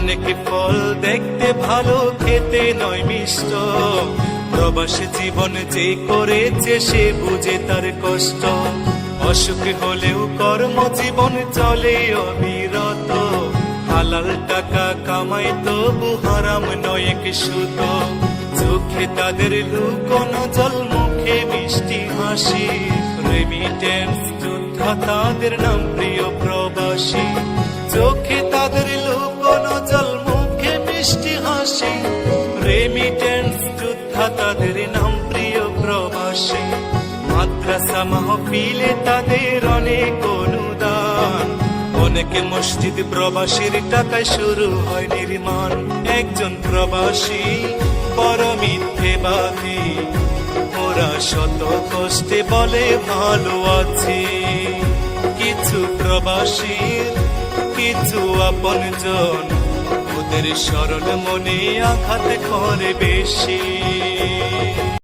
অনেক ফল দেখতে ভালো, খেতে নয় মিষ্ট। প্রবাসী জীবন যে করেছে সে বুঝে তার কষ্ট। অসুখ হলেও কর্মজীবন চলে অবিরত। হালাল টাকা কামাই তবু হারাম নয় এক সুত। চোখে তাদের লুকোনো জল, মুখে মিষ্টি হাসি। রেমিটেন্স যোদ্ধা তাদের নাম, প্রিয় প্রবাসী। চোখে তাদের লুকোনো জল, মুখে মিষ্টি হাসি। রেমিটেন্স যোদ্ধা তাদের নাম, প্রিয় প্রবাসী। মাদ্রাসা মাহফিলে তাদের অনেক অনুদান। অনেক মসজিদ প্রবাসীর টাকায় শুরু হয় নির্মাণ। একজন প্রবাসী বড় মিথ্যেবাদী, ওরা শত কষ্টে বলে ভালো আছে। কিছু প্রবাসীর কিছু আপনজন, ওদের সরল মনে আঘাত করে বেশি।